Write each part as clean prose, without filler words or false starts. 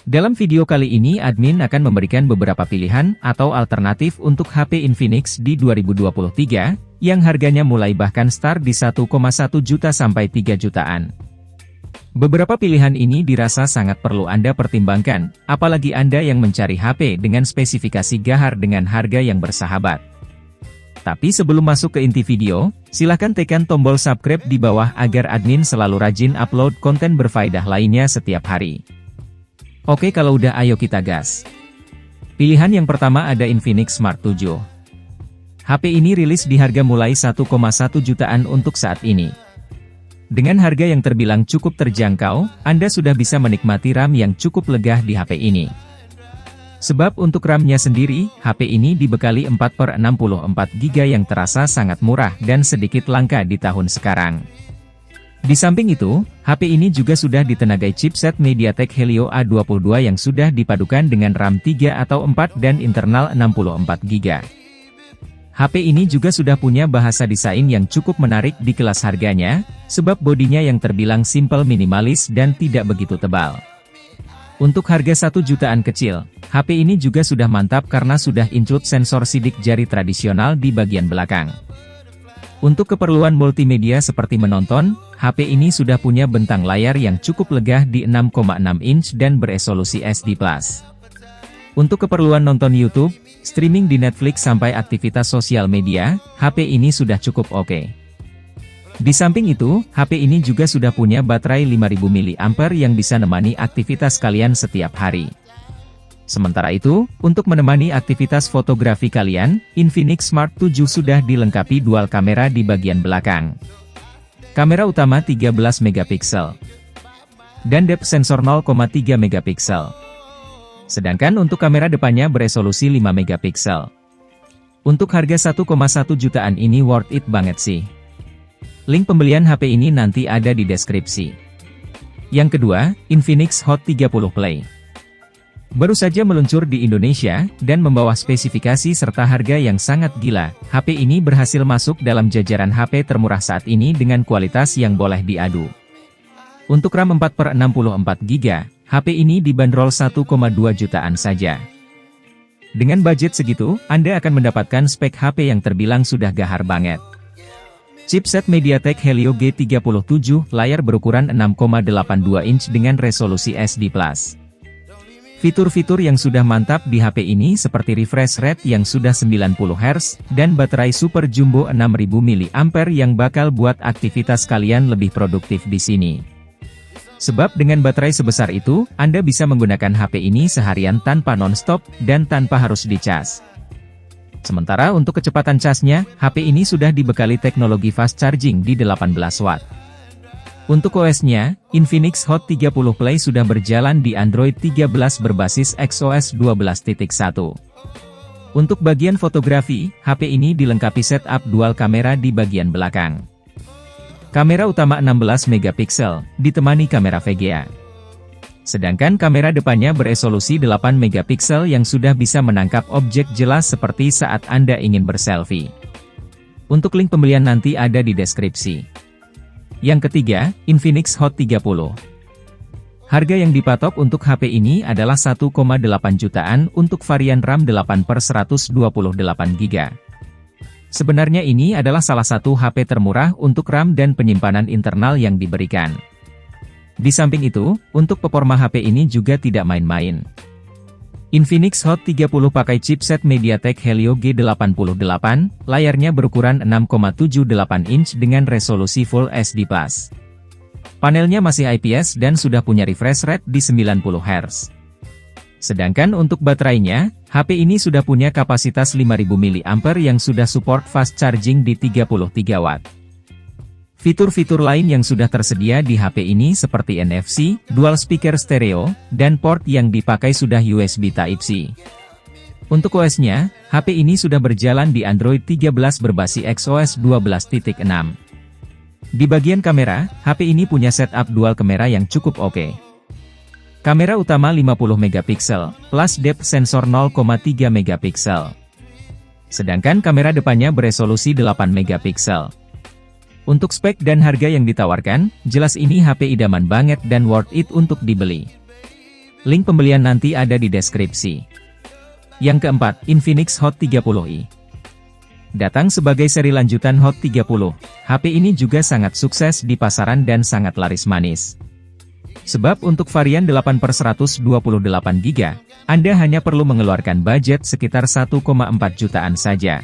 Dalam video kali ini admin akan memberikan beberapa pilihan atau alternatif untuk HP Infinix di 2023, yang harganya mulai bahkan start di 1,1 juta sampai 3 jutaan. Beberapa pilihan ini dirasa sangat perlu Anda pertimbangkan, apalagi Anda yang mencari HP dengan spesifikasi gahar dengan harga yang bersahabat. Tapi sebelum masuk ke inti video, silakan tekan tombol subscribe di bawah agar admin selalu rajin upload konten berfaedah lainnya setiap hari. Oke, kalau udah ayo kita gas. Pilihan yang pertama ada Infinix Smart 7. HP ini rilis di harga mulai 1,1 jutaan untuk saat ini. Dengan harga yang terbilang cukup terjangkau, Anda sudah bisa menikmati RAM yang cukup legah di HP ini. Sebab untuk RAM-nya sendiri, HP ini dibekali 4/64GB yang terasa sangat murah dan sedikit langka di tahun sekarang. Di samping itu, HP ini juga sudah ditenagai chipset MediaTek Helio A22 yang sudah dipadukan dengan RAM 3 atau 4 dan internal 64GB. HP ini juga sudah punya bahasa desain yang cukup menarik di kelas harganya, sebab bodinya yang terbilang simple minimalis dan tidak begitu tebal. Untuk harga 1 jutaan kecil, HP ini juga sudah mantap karena sudah include sensor sidik jari tradisional di bagian belakang. Untuk keperluan multimedia seperti menonton, HP ini sudah punya bentang layar yang cukup legah di 6,6 inch dan beresolusi SD+. Untuk keperluan nonton YouTube, streaming di Netflix sampai aktivitas sosial media, HP ini sudah cukup oke. Di samping itu, HP ini juga sudah punya baterai 5000 mAh yang bisa menemani aktivitas kalian setiap hari. Sementara itu, untuk menemani aktivitas fotografi kalian, Infinix Smart 7 sudah dilengkapi dual kamera di bagian belakang. Kamera utama 13 megapiksel dan depth sensor 0,3 megapiksel. Sedangkan untuk kamera depannya beresolusi 5 megapiksel. Untuk harga 1,1 jutaan ini worth it banget sih. Link pembelian HP ini nanti ada di deskripsi. Yang kedua, Infinix Hot 30 Play. Baru saja meluncur di Indonesia, dan membawa spesifikasi serta harga yang sangat gila, HP ini berhasil masuk dalam jajaran HP termurah saat ini dengan kualitas yang boleh diadu. Untuk RAM 4/64GB, HP ini dibanderol 1,2 jutaan saja. Dengan budget segitu, Anda akan mendapatkan spek HP yang terbilang sudah gahar banget. Chipset MediaTek Helio G37, layar berukuran 6,82 inch dengan resolusi SD+. Fitur-fitur yang sudah mantap di HP ini seperti refresh rate yang sudah 90Hz, dan baterai super jumbo 6000 mAh yang bakal buat aktivitas kalian lebih produktif di sini. Sebab dengan baterai sebesar itu, Anda bisa menggunakan HP ini seharian tanpa non-stop, dan tanpa harus dicas. Sementara untuk kecepatan casnya, HP ini sudah dibekali teknologi fast charging di 18 watt. Untuk OS-nya, Infinix Hot 30 Play sudah berjalan di Android 13 berbasis XOS 12.1. Untuk bagian fotografi, HP ini dilengkapi setup dual kamera di bagian belakang. Kamera utama 16 megapiksel, ditemani kamera VGA. Sedangkan kamera depannya beresolusi 8 megapiksel yang sudah bisa menangkap objek jelas seperti saat Anda ingin berselfie. Untuk link pembelian nanti ada di deskripsi. Yang ketiga, Infinix Hot 30. Harga yang dipatok untuk HP ini adalah 1,8 jutaan untuk varian RAM 8/128GB. Sebenarnya ini adalah salah satu HP termurah untuk RAM dan penyimpanan internal yang diberikan. Di samping itu, untuk performa HP ini juga tidak main-main. Infinix Hot 30 pakai chipset MediaTek Helio G88, layarnya berukuran 6,78 inch dengan resolusi Full HD+. Panelnya masih IPS dan sudah punya refresh rate di 90Hz. Sedangkan untuk baterainya, HP ini sudah punya kapasitas 5000 mAh yang sudah support fast charging di 33 watt. Fitur-fitur lain yang sudah tersedia di HP ini seperti NFC, dual speaker stereo, dan port yang dipakai sudah USB Type-C. Untuk OS-nya, HP ini sudah berjalan di Android 13 berbasis XOS 12.6. Di bagian kamera, HP ini punya setup dual kamera yang cukup oke. Kamera utama 50 megapiksel, plus depth sensor 0,3 megapiksel. Sedangkan kamera depannya beresolusi 8 megapiksel. Untuk spek dan harga yang ditawarkan, jelas ini HP idaman banget dan worth it untuk dibeli. Link pembelian nanti ada di deskripsi. Yang keempat, Infinix Hot 30i. Datang sebagai seri lanjutan Hot 30, HP ini juga sangat sukses di pasaran dan sangat laris manis. Sebab untuk varian 8/128GB, Anda hanya perlu mengeluarkan budget sekitar 1,4 jutaan saja.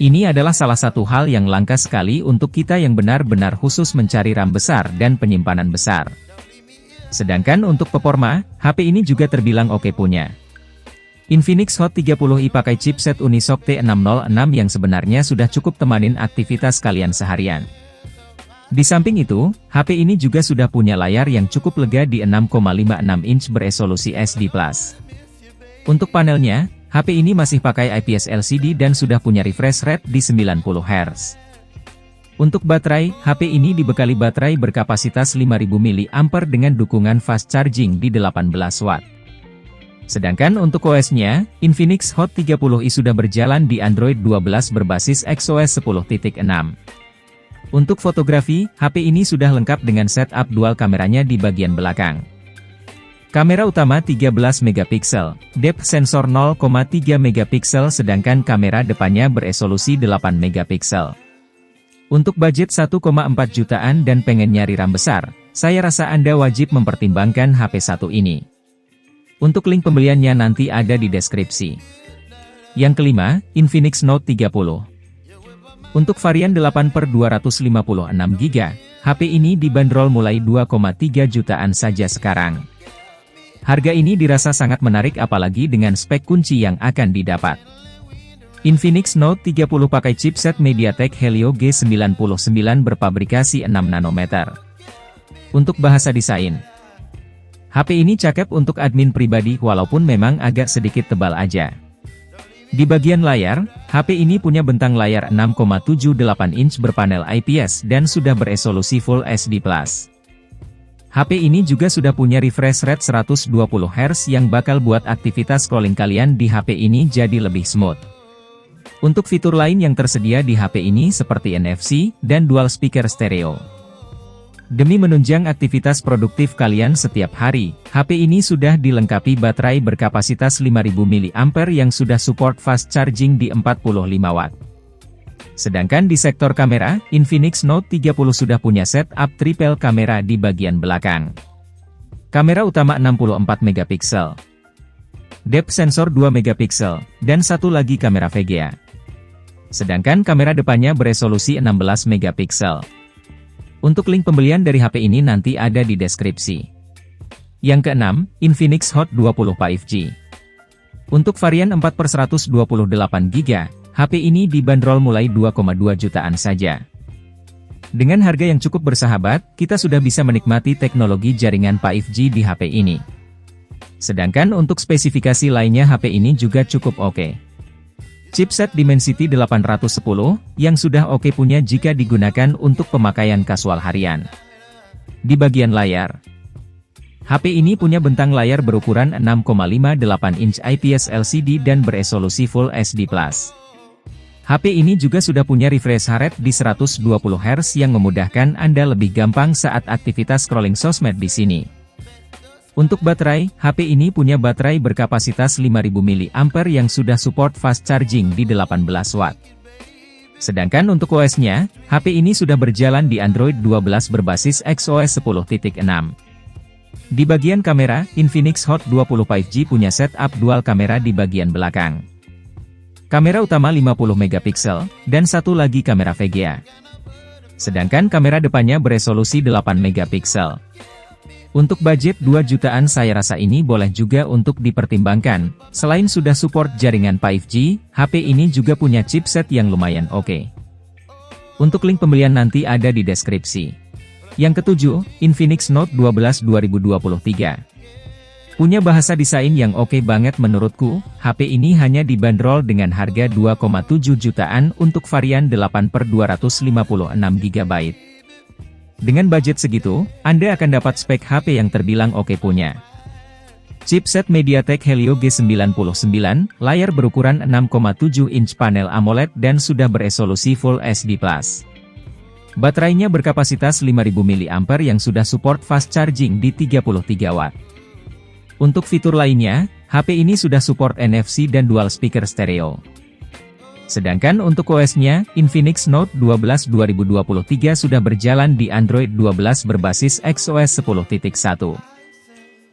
Ini adalah salah satu hal yang langka sekali untuk kita yang benar-benar khusus mencari RAM besar dan penyimpanan besar. Sedangkan untuk performa, HP ini juga terbilang oke punya. Infinix Hot 30i pakai chipset Unisoc T606 yang sebenarnya sudah cukup temanin aktivitas kalian seharian. Di samping itu, HP ini juga sudah punya layar yang cukup lega di 6,56 inch beresolusi SD+. Untuk panelnya, HP ini masih pakai IPS LCD dan sudah punya refresh rate di 90 Hz. Untuk baterai, HP ini dibekali baterai berkapasitas 5000 mAh dengan dukungan fast charging di 18 Watt. Sedangkan untuk OS-nya, Infinix Hot 30i sudah berjalan di Android 12 berbasis XOS 10.6. Untuk fotografi, HP ini sudah lengkap dengan setup dual kameranya di bagian belakang. Kamera utama 13 megapiksel, depth sensor 0,3 megapiksel sedangkan kamera depannya beresolusi 8 megapiksel. Untuk budget 1,4 jutaan dan pengen nyari RAM besar, saya rasa Anda wajib mempertimbangkan HP satu ini. Untuk link pembeliannya nanti ada di deskripsi. Yang kelima, Infinix Note 30. Untuk varian 8/256GB, HP ini dibanderol mulai 2,3 jutaan saja sekarang. Harga ini dirasa sangat menarik apalagi dengan spek kunci yang akan didapat. Infinix Note 30 pakai chipset MediaTek Helio G99 berpabrikasi 6 nanometer. Untuk bahasa desain, HP ini cakep untuk admin pribadi walaupun memang agak sedikit tebal aja. Di bagian layar, HP ini punya bentang layar 6,78 inch berpanel IPS dan sudah beresolusi Full HD+. HP ini juga sudah punya refresh rate 120 Hz yang bakal buat aktivitas scrolling kalian di HP ini jadi lebih smooth. Untuk fitur lain yang tersedia di HP ini seperti NFC dan dual speaker stereo. Demi menunjang aktivitas produktif kalian setiap hari, HP ini sudah dilengkapi baterai berkapasitas 5000 mAh yang sudah support fast charging di 45 Watt. Sedangkan di sektor kamera, Infinix Note 30 sudah punya setup triple kamera di bagian belakang. Kamera utama 64 megapiksel, depth sensor 2 megapiksel, dan satu lagi kamera VGA. Sedangkan kamera depannya beresolusi 16 megapiksel. Untuk link pembelian dari HP ini nanti ada di deskripsi. Yang keenam, Infinix Hot 20 5G. Untuk varian 4/128GB, HP ini dibanderol mulai 2,2 jutaan saja. Dengan harga yang cukup bersahabat, kita sudah bisa menikmati teknologi jaringan 5G di HP ini. Sedangkan untuk spesifikasi lainnya HP ini juga cukup oke. Chipset Dimensity 810, yang sudah oke punya jika digunakan untuk pemakaian kasual harian. Di bagian layar, HP ini punya bentang layar berukuran 6,58 inch IPS LCD dan beresolusi Full HD+. HP ini juga sudah punya refresh rate di 120 Hz yang memudahkan Anda lebih gampang saat aktivitas scrolling sosmed di sini. Untuk baterai, HP ini punya baterai berkapasitas 5000 mAh yang sudah support fast charging di 18 Watt. Sedangkan untuk OS-nya, HP ini sudah berjalan di Android 12 berbasis XOS 10.6. Di bagian kamera, Infinix Hot 20 5G punya setup dual kamera di bagian belakang. Kamera utama 50 megapiksel, dan satu lagi kamera VGA. Sedangkan kamera depannya beresolusi 8 megapiksel. Untuk budget 2 jutaan saya rasa ini boleh juga untuk dipertimbangkan. Selain sudah support jaringan 5G, HP ini juga punya chipset yang lumayan oke. Untuk link pembelian nanti ada di deskripsi. Yang ketujuh, Infinix Note 12 2023. Punya bahasa desain yang oke banget menurutku, HP ini hanya dibanderol dengan harga 2,7 jutaan untuk varian 8/256GB. Dengan budget segitu, Anda akan dapat spek HP yang terbilang oke punya. Chipset MediaTek Helio G99, layar berukuran 6,7 inch panel AMOLED dan sudah beresolusi Full HD+. Baterainya berkapasitas 5000 mAh yang sudah support fast charging di 33 Watt. Untuk fitur lainnya, HP ini sudah support NFC dan dual speaker stereo. Sedangkan untuk OS-nya, Infinix Note 12 2023 sudah berjalan di Android 12 berbasis XOS 10.1.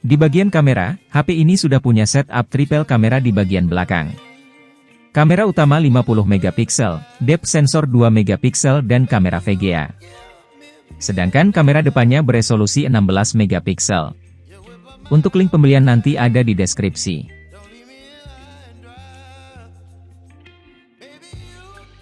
Di bagian kamera, HP ini sudah punya setup triple kamera di bagian belakang. Kamera utama 50 megapiksel, depth sensor 2 megapiksel dan kamera VGA. Sedangkan kamera depannya beresolusi 16 megapiksel. Untuk link pembelian nanti ada di deskripsi.